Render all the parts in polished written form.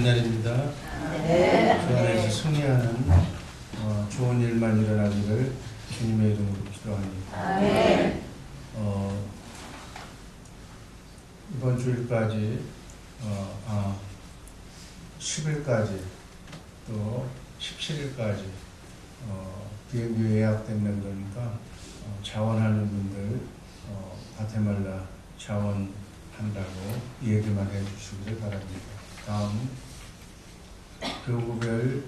기도하는 날입니다. 주 안에서 승리하는 좋은 일만 일어나기를 주님의 이름으로 기도합니다. 이번 주일까지 10일까지 또 17일까지 비행기 예약 때문에 그러니까 자원하는 분들 과테말라 자원한다고 얘기만 해주시기를 바랍니다. 다음 교구별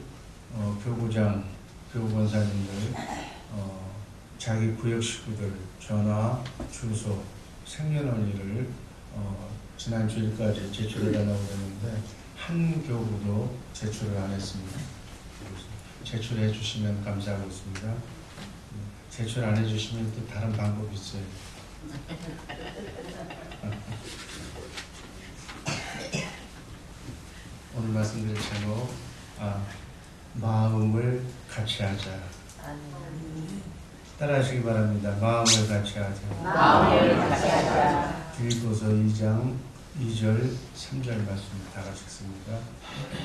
교구장 교구권사님들 자기 구역 식구들 전화 주소 생년월일을 지난 주일까지 제출해달라고 했는데 한 교구도 제출을 안 했습니다. 제출해 주시면 감사하겠습니다. 제출 안 해주시면 또 다른 방법이 있어요. 오늘 말씀드릴 제목 마음을 같이 하자. 따라하시기 바랍니다. 마음을 같이 하자. 마음을 같이 하자. 빌립보서 2장 2절 3절 말씀 다 같이 읽습니다.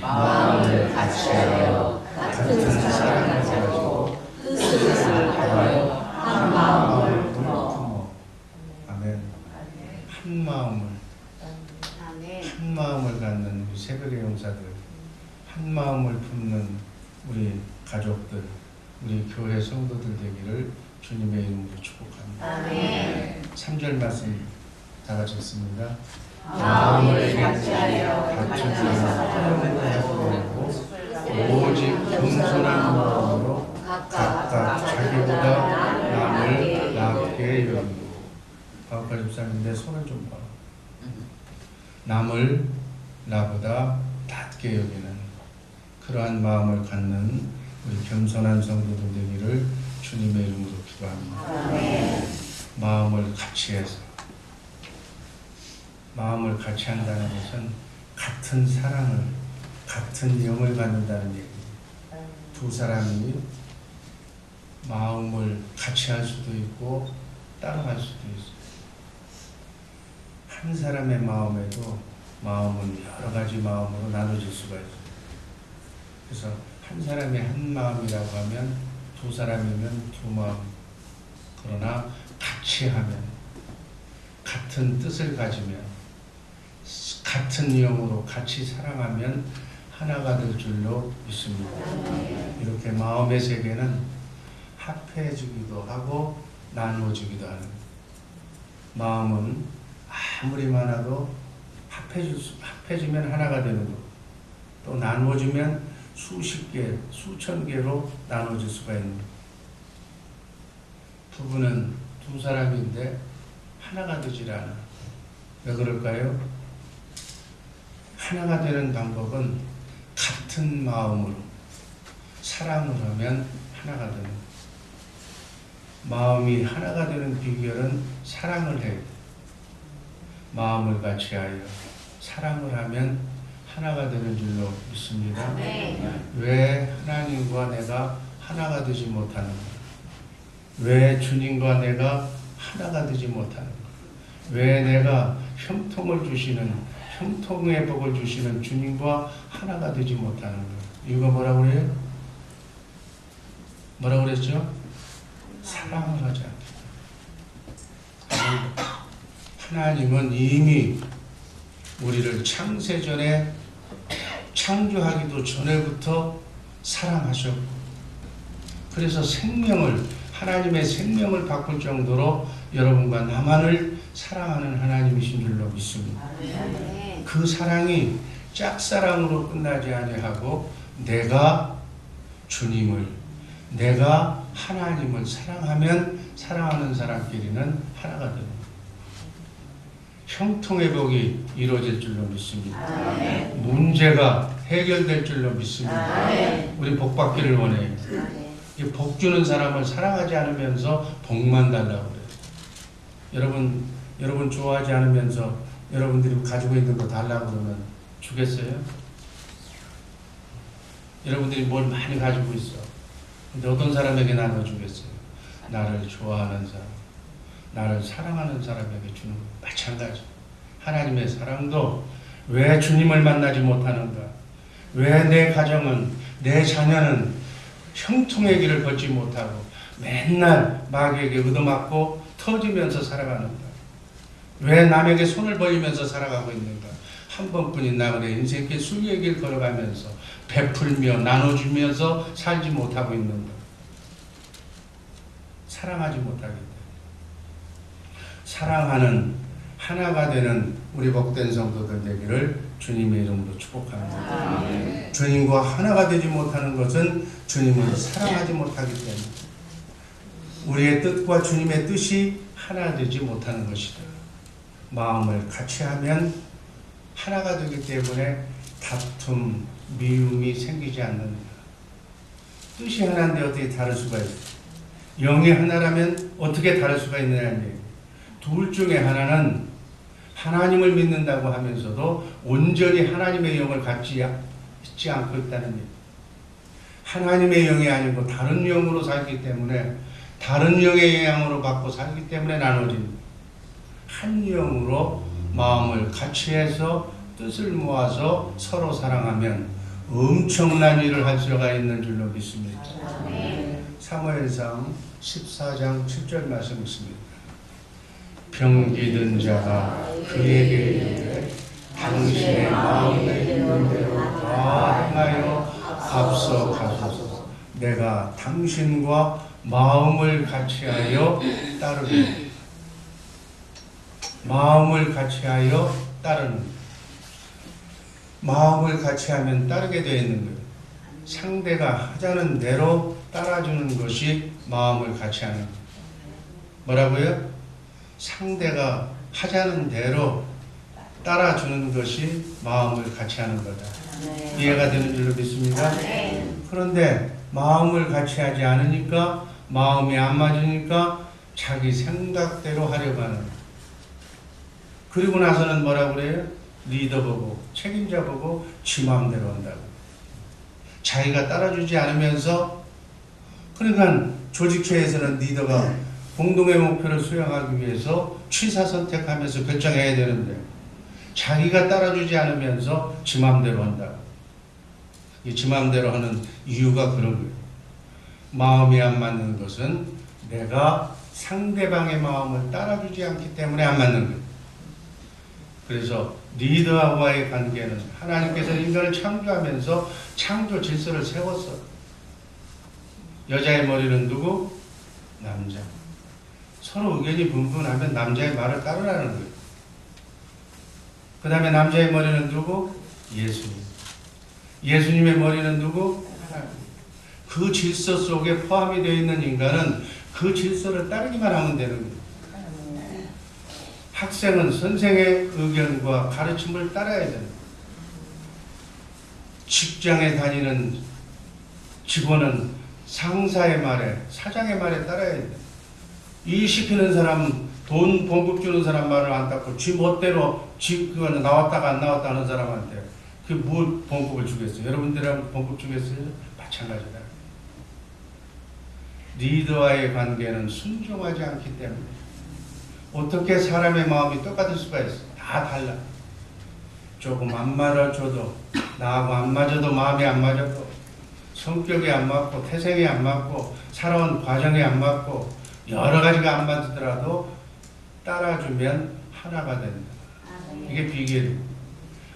마음을 같이 하여 같은 사랑을 가지고 뜻을 하여 한 마음을 품어. 아멘. 한 마음을 갖는 우리 새벽의 용사들, 한 마음을 품는 우리 가족들, 우리 교회 성도들 되기를 주님의 이름으로 축복합니다. 아멘. 3절 말씀 다 같이 읽습니다. 마음을 같이 하여 같은 사랑을 가지고 오직 겸손한 마음으로 각각 자기보다 남을 낫게 여기고. 박학과 집사님 내 손을 좀 봐. 남을 나보다 낫게 여기는 그러한 마음을 갖는 우리 겸손한 성도들 되기를 주님의 이름으로 기도합니다. 마음을 같이 해서 마음을 같이 한다는 것은 같은 사랑을 같은 영을 갖는다는 얘기입니다. 두 사람이 마음을 같이 할 수도 있고 따로 할 수도 있어요. 한 사람의 마음에도 마음은 여러 가지 마음으로 나눠질 수가 있어요. 그래서 한 사람이 한 마음이라고 하면 두 사람이면 두 마음. 그러나 같이 하면 같은 뜻을 가지면 같은 영으로 같이 사랑하면 하나가 될 줄로 믿습니다. 이렇게 마음의 세계는 합해지기도 하고 나누어지기도 하는 마음은 아무리 많아도 합해지면 하나가 되는 거고 또 나누어지면 수십 개, 수천 개로 나눠질 수가 있는 거예요. 부부는 두 사람인데 하나가 되질 않아. 왜 그럴까요? 하나가 되는 방법은 같은 마음으로 사랑을 하면 하나가 되는 거예요. 마음이 하나가 되는 비결은 사랑을 해요. 마음을 같이 하여 사랑을 하면 하나가 되는 줄로 믿습니다. 왜 하나님과 내가 하나가 되지 못하는가? 왜 주님과 내가 하나가 되지 못하는가? 왜 내가 형통을 주시는 형통의 복을 주시는 주님과 하나가 되지 못하는가? 이유가 뭐라고 그래요? 뭐라고 그랬죠? 사랑을 하지 않겠다. 하나님은 이미 우리를 창세전에 창조하기도 전에부터 사랑하셨고 그래서 하나님의 생명을 바꿀 정도로 여러분과 나만을 사랑하는 하나님이신 줄로 믿습니다. 그 사랑이 짝사랑으로 끝나지 아니하고 내가 주님을 내가 하나님을 사랑하면 사랑하는 사람끼리는 하나가 됩니다. 형통의 복이 이루어질 줄로 믿습니다. 문제가 해결될 줄로 믿습니다. 우리 복 받기를 원해요. 이 복 주는 사람을 사랑하지 않으면서 복만 달라고 그래요. 여러분 좋아하지 않으면서 여러분들이 가지고 있는 거 달라고 그러면 주겠어요? 여러분들이 뭘 많이 가지고 있어. 근데 어떤 사람에게 나눠주겠어요? 나를 좋아하는 사람, 나를 사랑하는 사람에게 주는 것 마찬가지. 하나님의 사랑도 왜 주님을 만나지 못하는가? 왜 내 가정은, 내 자녀는 형통의 길을 걷지 못하고 맨날 마귀에게 얻어맞고 터지면서 살아가는가? 왜 남에게 손을 벌리면서 살아가고 있는가? 한 번뿐인 나그네 인생길 순리의 길 걸어가면서 베풀며 나눠주면서 살지 못하고 있는가? 사랑하지 못하기 때문에. 사랑하는 하나가 되는 우리 복된 성도들 되기를 주님의 이름으로 축복합니다. 주님과 하나가 되지 못하는 것은 주님을 사랑하지 못하기 때문에 우리의 뜻과 주님의 뜻이 하나 되지 못하는 것이다. 마음을 같이 하면 하나가 되기 때문에 다툼, 미움이 생기지 않는다. 뜻이 하나인데 어떻게 다를 수가 있어? 영이 하나라면 어떻게 다를 수가 있느냐는 얘기예요. 둘 중에 하나는 하나님을 믿는다고 하면서도 온전히 하나님의 영을 갖지 않고 있다는 얘기예요. 하나님의 영이 아니고 다른 영으로 살기 때문에 다른 영의 영향으로 받고 살기 때문에 나눠진 한 영으로 마음을 같이 해서 뜻을 모아서 서로 사랑하면 엄청난 일을 할 수가 있는 줄로 믿습니다. 사무엘상 14장 7절 말씀 있습니다. 병기든 자가 그에게 이르되 당신의 마음에 있는 대로 다 행하여 앞서 가소서. 내가 당신과 마음을 같이하여 따르리. 마음을 같이하여 따르는. 마음을 같이하면 따르게 되어 있는 거예요. 상대가 하자는 대로 따라주는 것이 마음을 같이하는 거예요. 뭐라고요? 상대가 하자는 대로 따라주는 것이 마음을 같이하는 거다. 이해가 되는 줄로 믿습니다. 그런데 마음을 같이하지 않으니까 마음이 안 맞으니까 자기 생각대로 하려고 하는 거예요. 그리고 나서는 뭐라고 그래요? 리더 보고 책임자 보고 지 마음대로 한다고. 자기가 따라주지 않으면서, 그러니까 조직회에서는 리더가 공동의 목표를 수행하기 위해서 취사 선택하면서 결정해야 되는데 자기가 따라주지 않으면서 지 마음대로 한다고. 이 지 마음대로 하는 이유가 그런 거예요. 마음이 안 맞는 것은 내가 상대방의 마음을 따라주지 않기 때문에 안 맞는 거예요. 그래서 리더와의 관계는 하나님께서 인간을 창조하면서 창조 질서를 세웠어요. 여자의 머리는 누구? 남자. 서로 의견이 분분하면 남자의 말을 따르라는 거예요. 그 다음에 남자의 머리는 누구? 예수님. 예수님의 머리는 누구? 하나님. 그 질서 속에 포함이 되어 있는 인간은 그 질서를 따르기만 하면 되는 거예요. 학생은 선생의 의견과 가르침을 따라야 됩니다. 직장에 다니는 직원은 상사의 말에, 사장의 말에 따라야 됩니다. 일 시키는 사람, 돈 봉급 주는 사람 말을 안 따고 지 멋대로 그거는 나왔다가 안 나왔다 하는 사람한테 그 뭘 봉급을 주겠어요? 여러분들은 봉급 주겠어요? 마찬가지다. 리더와의 관계는 순종하지 않기 때문에 어떻게 사람의 마음이 똑같을 수가 있어? 다 달라. 조금 안 맞아줘도, 나하고 안 맞아도, 마음이 안 맞아도, 성격이 안 맞고, 태생이 안 맞고, 살아온 과정이 안 맞고, 여러 가지가 안 맞더라도 따라주면 하나가 된다. 이게 비결이에요.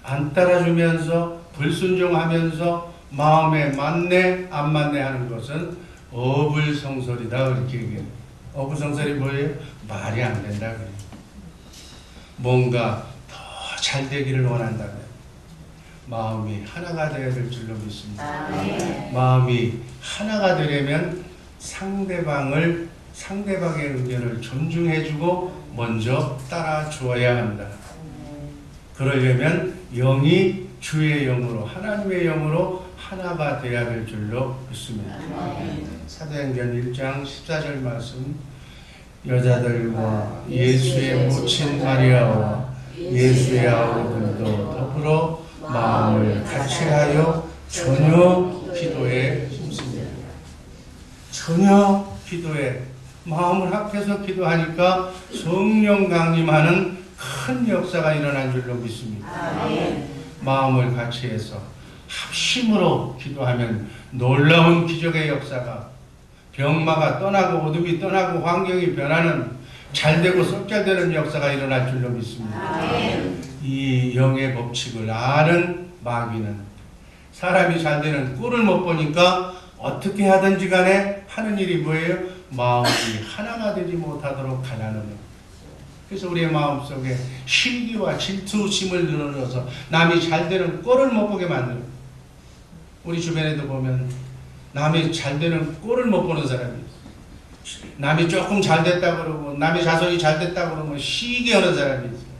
안 따라주면서 불순종하면서 마음에 맞네 안 맞네 하는 것은 어불성설이다 그렇게 얘기해요. 어불성설이 뭐예요? 말이 안 된다 그래요. 뭔가 더 잘 되기를 원한다면 마음이 하나가 되어야 될 줄로 믿습니다. 마음이 하나가 되려면 상대방의 의견을 존중해주고 먼저 따라주어야 한다. 그러려면 영이 주의 영으로, 하나님의 영으로 하나가 되어야 될 줄로 믿습니다. 사도행전 1장 14절 말씀. 여자들과 예수의 모친 마리아와 예수의 아우들도 더불어 마음을 같이하여 전혀 기도에 힘씁니다. 전혀 기도에 마음을 합해서 기도하니까 성령 강림하는 큰 역사가 일어난 줄로 믿습니다. 마음을 같이 해서 합심으로 기도하면 놀라운 기적의 역사가, 병마가 떠나고 어둠이 떠나고 환경이 변하는 잘되고 썩잘되는 역사가 일어날 줄로 믿습니다. 이 영의 법칙을 아는 마귀는 사람이 잘되는 꼴을 못 보니까 어떻게 하든지 간에 하는 일이 뭐예요? 마음이 하나가 되지 못하도록 하라는 것. 그래서 우리의 마음속에 시기와 질투심을 늘어넣어서 남이 잘되는 꼴을 못 보게 만드는, 우리 주변에도 보면 남이 잘되는 꼴을 못 보는 사람이 있어요. 남이 조금 잘됐다 그러고 남의 자손이 잘됐다 그러면 시기하는 사람이 있어요.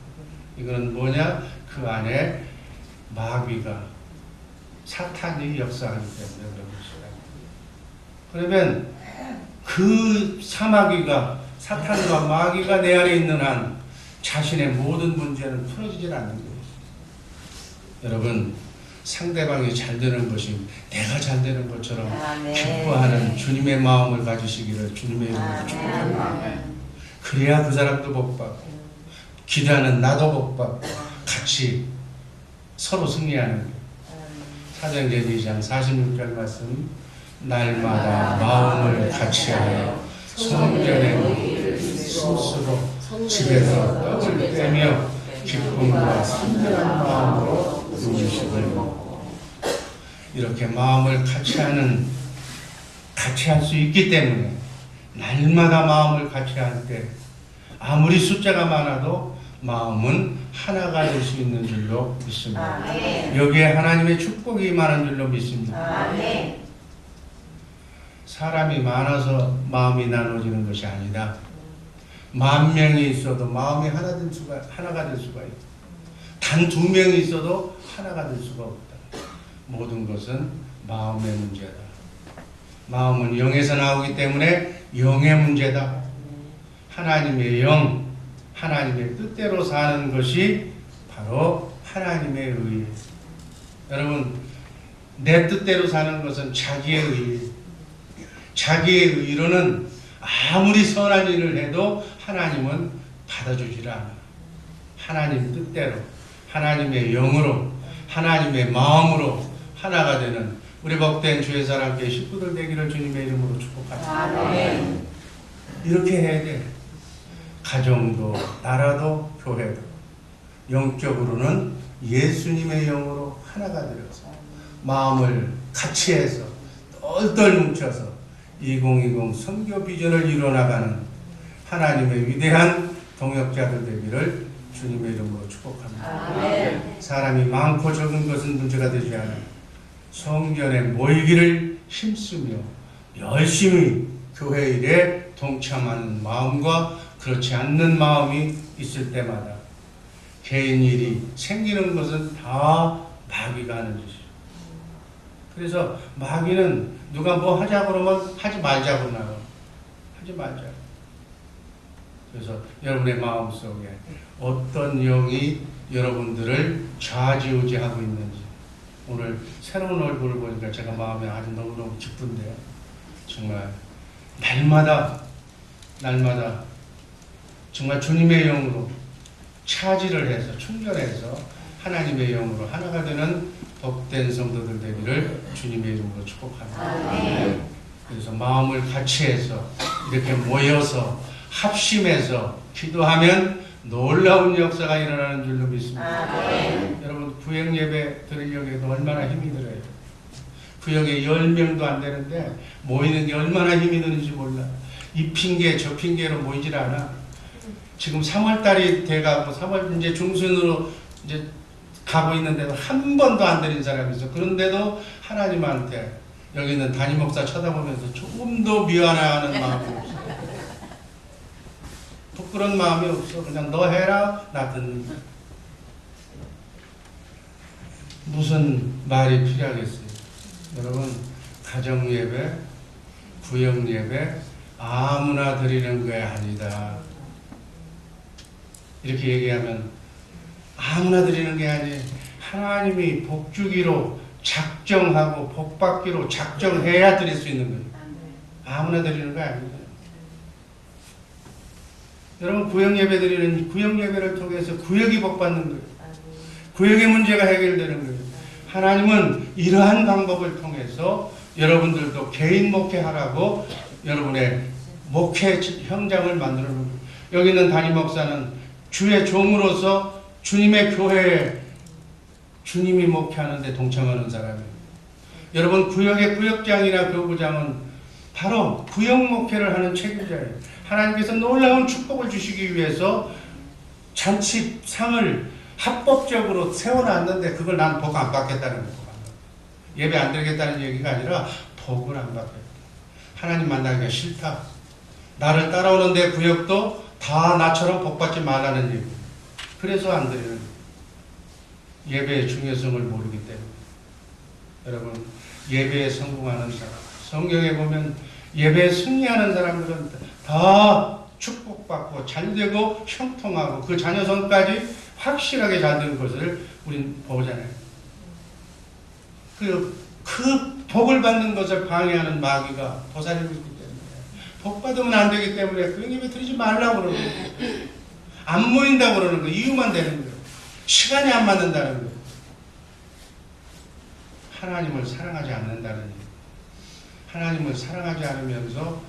이거는 뭐냐? 그 안에 마귀가, 사탄이 역사하기 때문에 그런 것이다. 그러면 그 사마귀가, 사탄과 마귀가 내 안에 있는 한 자신의 모든 문제는 풀어지질 않는 거예요. 여러분, 상대방이 잘 되는 것이 내가 잘 되는 것처럼 기뻐하는 주님의 마음을 가지시기를 주님의 이름으로 축복합니다. 그래야 그 사람도 복받고 기도하는 나도 복받고 같이 서로 승리하는 거예요. 사도행전 2장 46절 말씀, 날마다 마음을 같이하여 성전에 모이를 스스로 집에서 떡을 떼며 기쁨과 순전한 마음으로 음식을 먹고, 이렇게 마음을 같이 할 수 있기 때문에 날마다 마음을 같이 할 때 아무리 숫자가 많아도 마음은 하나가 될 수 있는 줄로 믿습니다. 여기에 하나님의 축복이 임하는 줄로 믿습니다. 사람이 많아서 마음이 나눠지는 것이 아니다. 10,000명이 있어도 마음이 하나가 될 수가 있다. 단 2명이 있어도 하나가 될 수가 없다. 모든 것은 마음의 문제다. 마음은 영에서 나오기 때문에 영의 문제다. 하나님의 영, 하나님의 뜻대로 사는 것이 바로 하나님의 의예요. 여러분, 내 뜻대로 사는 것은 자기의 의예요. 자기의 의로는 아무리 선한 일을 해도 하나님은 받아주질 않아. 하나님 뜻대로, 하나님의 영으로, 하나님의 마음으로 하나가 되는 우리 복된 주의 사람께 식구들 되기를 주님의 이름으로 축복합니다. 이렇게 해야 돼. 가정도, 나라도, 교회도 영적으로는 예수님의 영으로 하나가 되어서 마음을 같이 해서 똘똘 뭉쳐서 2020 선교 비전을 이뤄나가는 하나님의 위대한 동역자들 되기를 주님의 이름으로 축복합니다. 사람이 많고 적은 것은 문제가 되지 않아 성전에 모이기를 힘쓰며 열심히 교회 일에 동참하는 마음과 그렇지 않는 마음이 있을 때마다 개인 일이 생기는 것은 다 마귀가 하는 짓이에요. 그래서 마귀는 누가 뭐 하자고 그러면 하지 말자고 나와. 하지 말자. 그래서 여러분의 마음속에 어떤 영이 여러분들을 좌지우지하고 있는지, 오늘 새로운 얼굴을 보니까 제가 마음이 아주 너무너무 기쁜데요. 정말 날마다 정말 주님의 영으로 차지를 해서 충전해서 하나님의 영으로 하나가 되는 복된 성도들 되기를 주님의 이름으로 축복합니다. 그래서 마음을 같이 해서 이렇게 모여서 합심해서 기도하면 놀라운 역사가 일어나는 줄로 믿습니다. 여러분, 구역 예배 드리려고 해도 얼마나 힘이 들어요. 구역에 10명도 안 되는데 모이는 게 얼마나 힘이 드는지 몰라. 이 핑계 저 핑계로 모이질 않아. 지금 3월달이 돼가고 3월 이제 중순으로 이제 가고 있는데도 한 번도 안 드린 사람이 있어. 그런데도 하나님한테 여기 있는 담임 목사 쳐다보면서 조금도 미안해하는 마음이 없어. 부끄러운 마음이 없어. 그냥 너 해라, 나 듣는. 무슨 말이 필요하겠어요? 여러분, 가정 예배, 구역 예배 아무나 드리는 게 아니다. 이렇게 얘기하면 아무나 드리는 게 아니에요. 하나님이 복 주기로 작정하고 복 받기로 작정해야 드릴 수 있는 거예요. 아무나 드리는 거 아닙니다. 여러분, 구역 예배 드리는 구역 예배를 통해서 구역이 복 받는 거예요. 구역의 문제가 해결되는 거예요. 하나님은 이러한 방법을 통해서 여러분들도 개인 목회하라고 여러분의 목회 현장을 만들어 놓은 거예요. 여기 있는 담임 목사는 주의 종으로서 주님의 교회에 주님이 목회하는데 동참하는 사람이에요. 여러분 구역의 구역장이나 교구장은 바로 구역 목회를 하는 책임자예요. 하나님께서 놀라운 축복을 주시기 위해서 잔치상을 합법적으로 세워놨는데 그걸 난 복 안 받겠다는 거예요. 예배 안 드리겠다는 얘기가 아니라 복을 안 받겠다. 하나님 만나기가 싫다. 나를 따라오는 내 구역도 다 나처럼 복 받지 말라는 얘기. 그래서 안 드리는 거예요. 예배의 중요성을 모르기 때문에. 여러분 예배에 성공하는 사람, 성경에 보면 예배에 승리하는 사람들은 다 축복받고 잘되고 형통하고 그 자녀성까지 확실하게 잘 되는 것을 우린 보잖아요. 그 복을 받는 것을 방해하는 마귀가 도사리고 있기 때문에 복 받으면 안 되기 때문에 그 예배 드리지 말라고 그러는 거예요. 안 모인다고 그러는 거예요. 이유만 되는 거예요. 시간이 안 맞는다는 거예요. 하나님을 사랑하지 않는다는 얘기예요. 하나님을 사랑하지 않으면서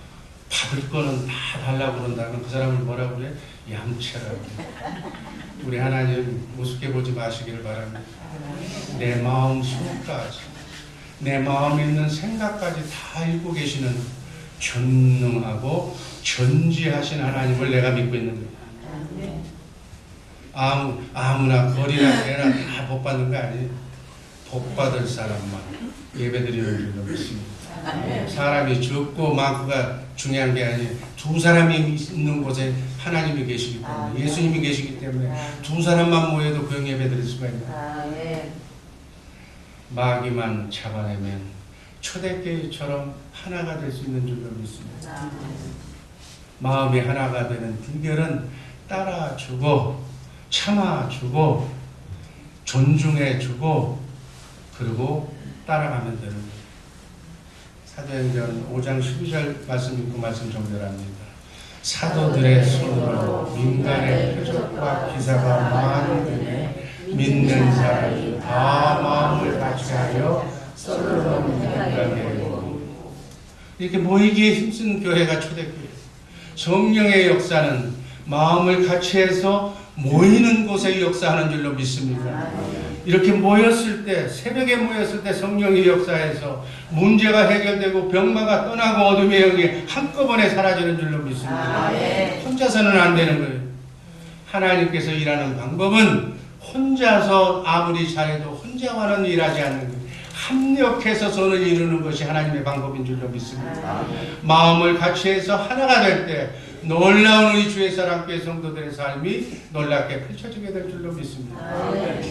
받을 거는 다 달라고 그런다면 그 사람을 뭐라고 그래? 얌체라고. 우리 하나님 우습게 보지 마시기를 바랍니다. 내 마음 속까지, 내 마음에 있는 생각까지 다 읽고 계시는 전능하고 전지하신 하나님을 내가 믿고 있는 거예요. 아무나 거리나 개나 다 복 받는 거 아니에요. 복 받을 사람만 예배드리는 줄로 믿습니다. 사람이 적고 많고가 중요한 게 아니에요. 두 사람이 있는 곳에 하나님이 계시기 때문에, 예수님이 계시기 때문에 두 사람만 모여도 그 예배 드릴 수가 있는. 마귀만 잡아내면 초대교회처럼 하나가 될 수 있는 줄로 믿습니다. 마음이 하나가 되는 비결은 따라주고 참아주고 존중해주고 그리고 따라가면 되는 거예요. 사도행전 5장 12절 말씀 읽고 말씀 정렬합니다. 사도들의 손으로 민간의 표적과 기사가 많이 되매 믿는 사람이 다 마음을 같이하여 서로 문가게 되고. 이렇게 모이기에 힘쓴 교회가 초대교회. 성령의 역사는 마음을 같이해서 모이는 곳에 역사하는 줄로 믿습니다. 이렇게 모였을 때, 새벽에 모였을 때 성령이 역사해서 문제가 해결되고 병마가 떠나고 어둠의 영이 한꺼번에 사라지는 줄로 믿습니다. 혼자서는 안 되는 거예요. 하나님께서 일하는 방법은 혼자서 아무리 잘해도 혼자만은 일하지 않는 거예요. 합력해서 선을 이루는 것이 하나님의 방법인 줄로 믿습니다. 마음을 같이해서 하나가 될 때 놀라운 우리 주의 사랑교회 성도들의 삶이 놀랍게 펼쳐지게 될 줄로 믿습니다.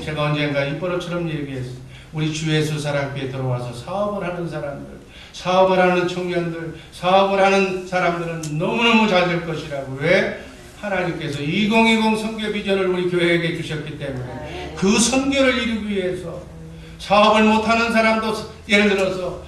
제가 언젠가 이뻐로처럼 얘기했어요. 우리 주 예수 사랑교회 들어와서 사업을 하는 사람들, 사업을 하는 청년들, 사업을 하는 사람들은 너무너무 잘 될 것이라고. 왜? 하나님께서 2020 선교 비전을 우리 교회에게 주셨기 때문에 그 선교를 이루기 위해서 사업을 못하는 사람도 예를 들어서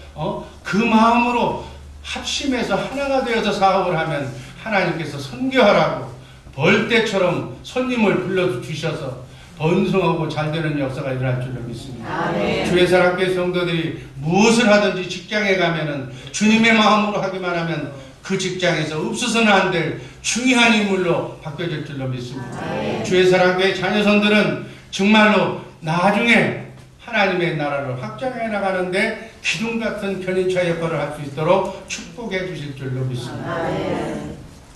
그 마음으로 합심해서 하나가 되어서 사업을 하면 하나님께서 선교하라고 벌떼처럼 손님을 불러주셔서 번성하고 잘되는 역사가 일어날 줄로 믿습니다. 주의 사랑교회 성도들이 무엇을 하든지 직장에 가면은 주님의 마음으로 하기만 하면 그 직장에서 없어서는 안 될 중요한 인물로 바뀌어질 줄로 믿습니다. 주의 사랑교회 자녀선들은 정말로 나중에 하나님의 나라를 확장해 나가는데 기둥 같은 견인차 역할을 할 수 있도록 축복해 주실 줄로 믿습니다.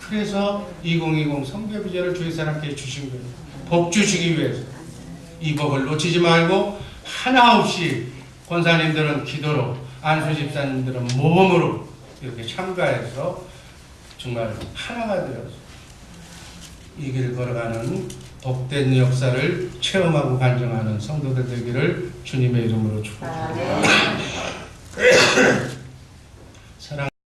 그래서 2020 선교 비전을 주의 사람께 주신 거예요. 복 주시기 위해서. 이 복을 놓치지 말고 하나 없이 권사님들은 기도로, 안수 집사님들은 모범으로 이렇게 참가해서 정말 하나가 되어서 이 길을 걸어가는 복된 역사를 체험하고 간증하는 성도들 되기를 주님의 이름으로 축복합니다.